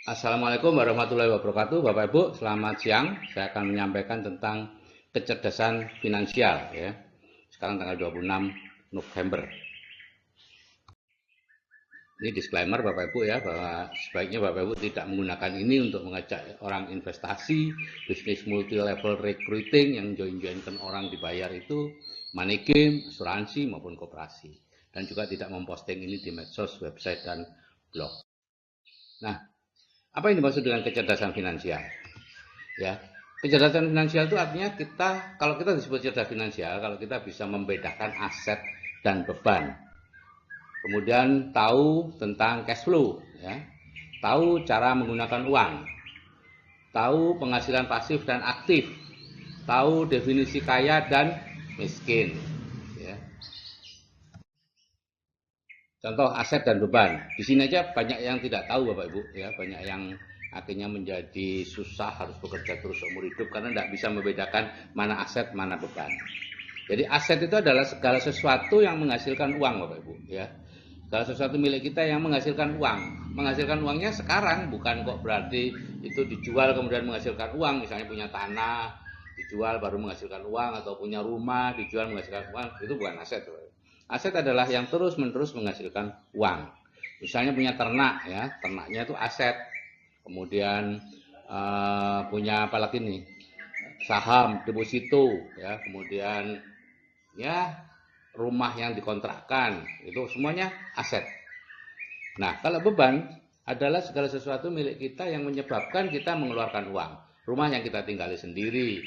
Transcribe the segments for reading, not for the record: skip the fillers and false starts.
Assalamualaikum warahmatullahi wabarakatuh, Bapak Ibu. Selamat siang. Saya akan menyampaikan tentang kecerdasan finansial, ya. Sekarang tanggal 26 November. Ini disclaimer Bapak Ibu ya, bahwa sebaiknya Bapak Ibu tidak menggunakan ini untuk mengajak orang investasi, bisnis multi level recruiting yang join-joinkan orang dibayar itu money game, asuransi maupun koperasi. Dan juga tidak memposting ini di medsos, website dan blog. Nah, apa yang dimaksud dengan kecerdasan finansial? Ya, kecerdasan finansial itu artinya kalau kita disebut cerdas finansial, kalau kita bisa membedakan aset dan beban, kemudian tahu tentang cash flow, ya, tahu cara menggunakan uang, tahu penghasilan pasif dan aktif, tahu definisi kaya dan miskin, ya. Contoh aset dan beban. Di sini aja banyak yang tidak tahu Bapak Ibu, ya, banyak yang akhirnya menjadi susah harus bekerja terus seumur hidup karena tidak bisa membedakan mana aset mana beban. Jadi aset itu adalah segala sesuatu yang menghasilkan uang Bapak Ibu, ya. Segala sesuatu milik kita yang menghasilkan uang. Menghasilkan uangnya sekarang, bukan kok berarti itu dijual kemudian menghasilkan uang. Misalnya punya tanah dijual baru menghasilkan uang, atau punya rumah dijual menghasilkan uang, itu bukan aset Bapak Ibu. Aset adalah yang terus-menerus menghasilkan uang. Misalnya punya ternak, ya, ternaknya itu aset. Kemudian punya apa lagi nih? Saham, deposito, ya. Kemudian ya rumah yang dikontrakkan, itu semuanya aset. Nah, kalau beban adalah segala sesuatu milik kita yang menyebabkan kita mengeluarkan uang. Rumah yang kita tinggali sendiri,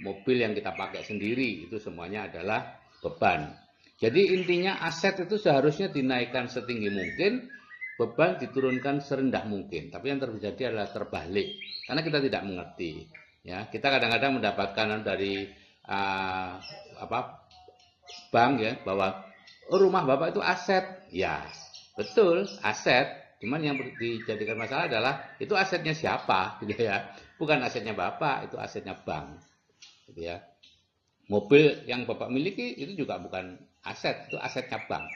mobil yang kita pakai sendiri, itu semuanya adalah beban. Jadi intinya aset itu seharusnya dinaikkan setinggi mungkin, beban diturunkan serendah mungkin. Tapi yang terjadi adalah terbalik, karena kita tidak mengerti. Ya, kita kadang-kadang mendapatkan dari bank, ya, bahwa rumah Bapak itu aset. Ya, betul, aset. Cuman yang dijadikan masalah adalah itu asetnya siapa, gitu ya. Bukan asetnya Bapak, itu asetnya bank, gitu ya. Mobil yang Bapak miliki itu juga bukan aset, itu asetnya bank.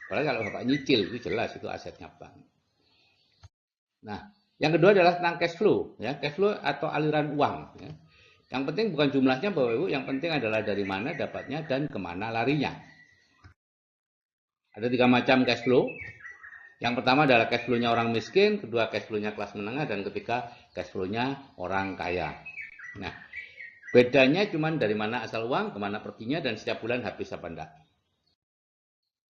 Padahal kalau Bapak nyicil itu jelas itu asetnya bank. Nah, yang kedua adalah tentang cash flow, ya, cash flow atau aliran uang, ya. Yang penting bukan jumlahnya Bapak Ibu, yang penting adalah dari mana dapatnya dan kemana larinya. Ada 3 macam cash flow. Yang pertama adalah cash flow-nya orang miskin, kedua cash flow-nya kelas menengah, dan ketiga cash flow-nya orang kaya. Nah, bedanya cuma dari mana asal uang, kemana perginya, dan setiap bulan habis apa enggak.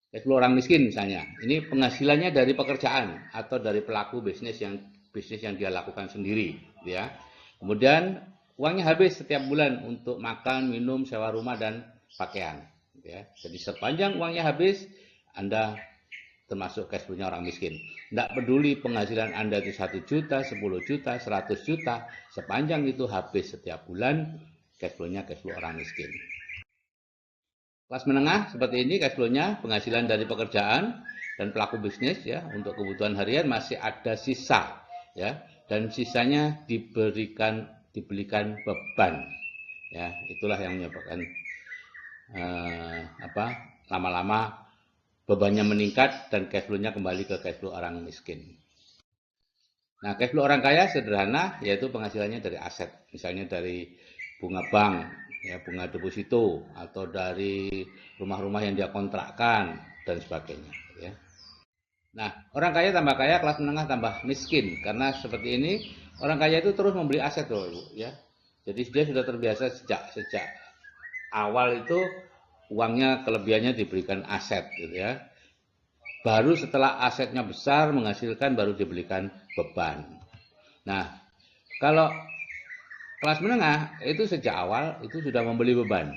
Cash flow orang miskin misalnya, ini penghasilannya dari pekerjaan atau dari pelaku bisnis yang dia lakukan sendiri, ya. Kemudian uangnya habis setiap bulan untuk makan, minum, sewa rumah dan pakaian, ya. Jadi sepanjang uangnya habis, Anda termasuk cash flow-nya orang miskin. Tidak peduli penghasilan Anda itu 1 juta, 10 juta, 100 juta, sepanjang itu habis setiap bulan, cash flow-nya cash flow orang miskin. Kelas menengah seperti ini cash flow-nya penghasilan dari pekerjaan dan pelaku bisnis, ya, untuk kebutuhan harian masih ada sisa, ya, dan sisanya dibelikan beban, ya. Itulah yang menyebabkan lama-lama bebannya meningkat dan cash flow-nya kembali ke cash flow orang miskin. Nah, cash flow orang kaya sederhana, yaitu penghasilannya dari aset, misalnya dari bunga bank, ya, bunga deposito, atau dari rumah-rumah yang dia kontrakkan dan sebagainya, ya. Nah, orang kaya kelas menengah tambah miskin, karena seperti ini orang kaya itu terus membeli aset loh, Ibu, ya. Jadi dia sudah terbiasa sejak awal itu uangnya kelebihannya diberikan aset, gitu ya. Baru setelah asetnya besar menghasilkan baru dibelikan beban. Nah, kalau kelas menengah itu sejak awal itu sudah membeli beban,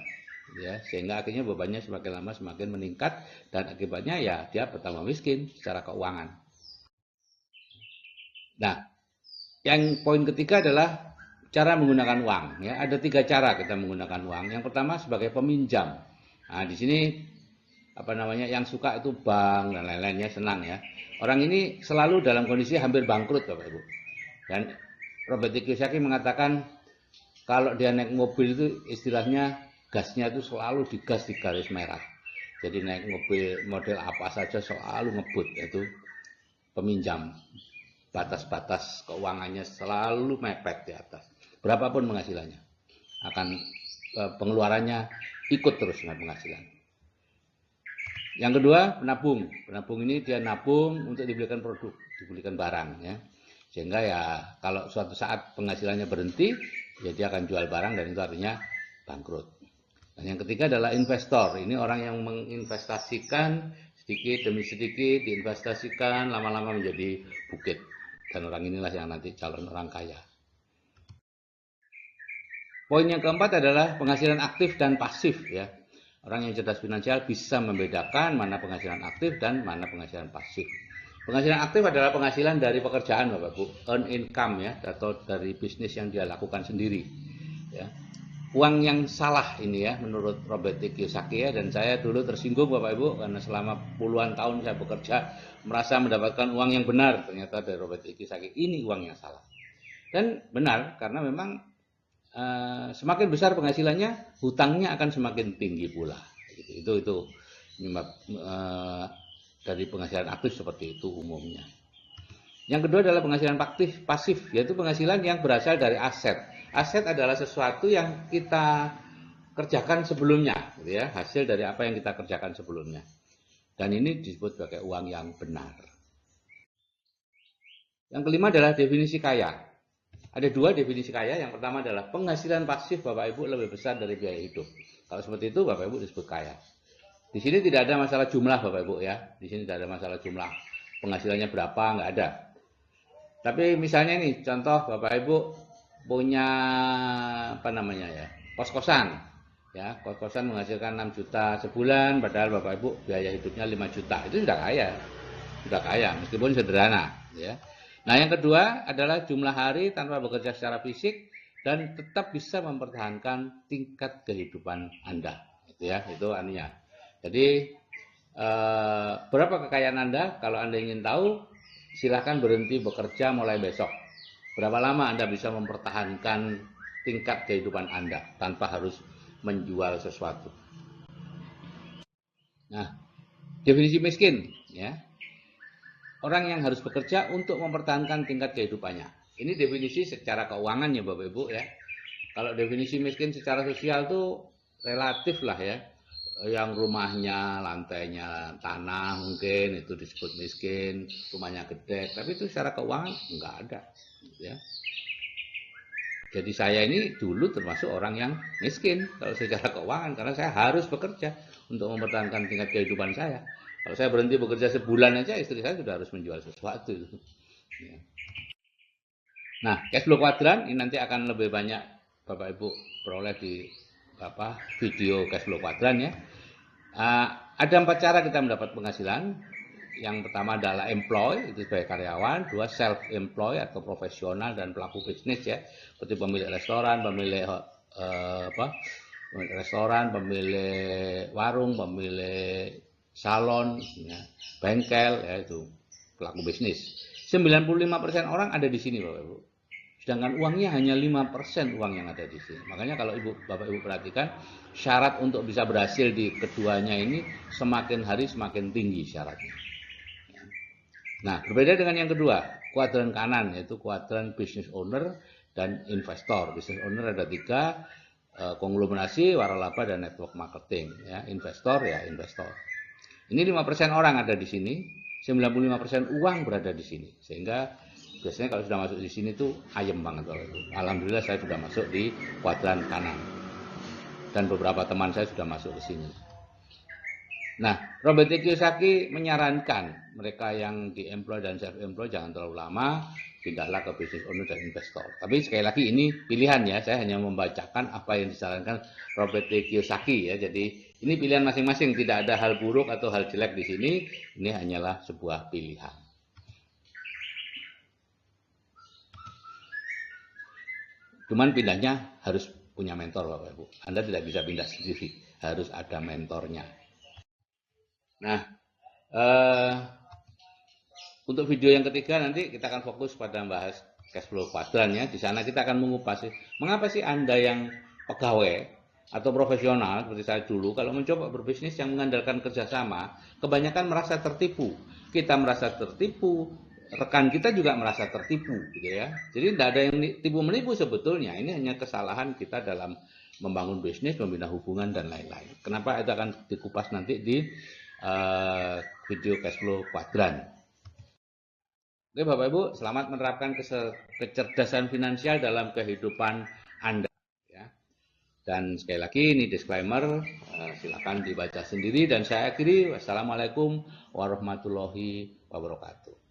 ya, sehingga akhirnya bebannya semakin lama semakin meningkat dan akibatnya ya dia bertambah miskin secara keuangan. Nah, yang poin ketiga adalah cara menggunakan uang, ya. Ada 3 cara kita menggunakan uang. Yang pertama sebagai peminjam. Nah, di sini yang suka itu bank dan lain-lainnya senang, ya. Orang ini selalu dalam kondisi hampir bangkrut Bapak Ibu. Dan Robert Kiyosaki mengatakan kalau dia naik mobil itu istilahnya gasnya itu selalu digas di garis merah. Jadi naik mobil model apa saja selalu ngebut, yaitu peminjam. batas-batas keuangannya selalu mepet di atas. Berapapun penghasilannya, akan pengeluarannya ikut terus dengan penghasilan. Yang kedua, penabung. Penabung ini dia nabung untuk dibelikan produk, dibelikan barang ya. Sehingga ya kalau suatu saat penghasilannya berhenti, ya dia akan jual barang dan itu artinya bangkrut. Dan yang ketiga adalah investor. Ini orang yang menginvestasikan sedikit demi sedikit, diinvestasikan lama-lama menjadi bukit. Dan orang inilah yang nanti calon orang kaya. Poin yang keempat adalah penghasilan aktif dan pasif ya. Orang yang cerdas finansial bisa membedakan mana penghasilan aktif dan mana penghasilan pasif. Penghasilan aktif adalah penghasilan dari pekerjaan Bapak Ibu, earn income ya, atau dari bisnis yang dia lakukan sendiri. Ya. Uang yang salah ini ya, menurut Robert T. Kiyosaki ya, dan saya dulu tersinggung Bapak Ibu karena selama puluhan tahun saya bekerja merasa mendapatkan uang yang benar, ternyata dari Robert T. Kiyosaki ini uang yang salah. Dan benar karena memang semakin besar penghasilannya, hutangnya akan semakin tinggi pula. Itu dari penghasilan aktif seperti itu umumnya. Yang kedua adalah penghasilan pasif, yaitu penghasilan yang berasal dari aset. Aset adalah sesuatu yang kita kerjakan sebelumnya, gitu ya, hasil dari apa yang kita kerjakan sebelumnya. Dan ini disebut sebagai uang yang benar. Yang kelima adalah definisi kaya. Ada dua definisi kaya. Yang pertama adalah penghasilan pasif Bapak Ibu lebih besar dari biaya hidup. Kalau seperti itu Bapak Ibu disebut kaya. Di sini tidak ada masalah jumlah Bapak Ibu ya. Di sini tidak ada masalah jumlah penghasilannya berapa, nggak ada. Tapi misalnya nih contoh Bapak Ibu punya kos-kosan ya, kos-kosan menghasilkan 6 juta sebulan, padahal Bapak Ibu biaya hidupnya 5 juta. Itu sudah kaya meskipun sederhana ya. Nah, yang kedua adalah jumlah hari tanpa bekerja secara fisik dan tetap bisa mempertahankan tingkat kehidupan Anda. Gitu ya, itu artinya. Jadi, berapa kekayaan Anda? Kalau Anda ingin tahu, silahkan berhenti bekerja mulai besok. Berapa lama Anda bisa mempertahankan tingkat kehidupan Anda tanpa harus menjual sesuatu. Nah, definisi miskin, ya. Orang yang harus bekerja untuk mempertahankan tingkat kehidupannya. Ini definisi secara keuangan ya Bapak Ibu ya. Kalau definisi miskin secara sosial tuh relatif lah ya. Yang rumahnya, lantainya tanah mungkin itu disebut miskin, rumahnya gede. Tapi itu secara keuangan enggak ada. Ya. Jadi saya ini dulu termasuk orang yang miskin kalau secara keuangan. Karena saya harus bekerja untuk mempertahankan tingkat kehidupan saya. Kalau saya berhenti bekerja sebulan aja, istri saya sudah harus menjual sesuatu. Ya. Nah, cash flow kuadran ini nanti akan lebih banyak Bapak Ibu peroleh di video cash flow kuadran ya. Ada 4 cara kita mendapat penghasilan. Yang pertama adalah employ, itu sebagai karyawan. 2, self-employ atau profesional dan pelaku bisnis ya, seperti pemilik restoran, pemilik pemilik warung, pemilik salon, ya, bengkel, ya itu pelaku bisnis. 95% orang ada di sini Bapak Ibu. Sedangkan uangnya hanya 5% uang yang ada di sini. Makanya kalau Bapak Ibu perhatikan, syarat untuk bisa berhasil di keduanya ini semakin hari semakin tinggi syaratnya. Nah, berbeda dengan yang kedua, kuadran kanan yaitu kuadran business owner dan investor. Business owner ada 3, konglomerasi, waralaba dan network marketing. Ya, investor ya investor. Ini 5% orang ada di sini, 95% uang berada di sini. Sehingga biasanya kalau sudah masuk di sini tuh ayem banget. Alhamdulillah saya sudah masuk di kuadran kanan. Dan beberapa teman saya sudah masuk ke sini. Nah, Robert T. Kiyosaki menyarankan mereka yang di-employ dan self-employ jangan terlalu lama, pindahlah ke business owner dan investor. Tapi sekali lagi ini pilihan ya, saya hanya membacakan apa yang disarankan Robert T. Kiyosaki ya. Jadi ini pilihan masing-masing, tidak ada hal buruk atau hal jelek di sini. Ini hanyalah sebuah pilihan. Cuman pindahnya harus punya mentor Bapak Ibu. Anda tidak bisa pindah sendiri, harus ada mentornya. Nah, untuk video yang ketiga nanti kita akan fokus pada membahas cash flow kuadran ya. Di sana kita akan mengupas mengapa sih Anda yang pegawai atau profesional seperti saya dulu kalau mencoba berbisnis yang mengandalkan kerjasama, kebanyakan merasa tertipu. Kita merasa tertipu, rekan kita juga merasa tertipu gitu ya. Jadi tidak ada yang tipu menipu sebetulnya. Ini hanya kesalahan kita dalam membangun bisnis, membina hubungan dan lain-lain. Kenapa itu akan dikupas nanti di video cash flow kuadran. Oke Bapak Ibu, selamat menerapkan kecerdasan finansial dalam kehidupan Anda. Ya. Dan sekali lagi ini disclaimer, silakan dibaca sendiri dan saya akhiri. Wassalamualaikum warahmatullahi wabarakatuh.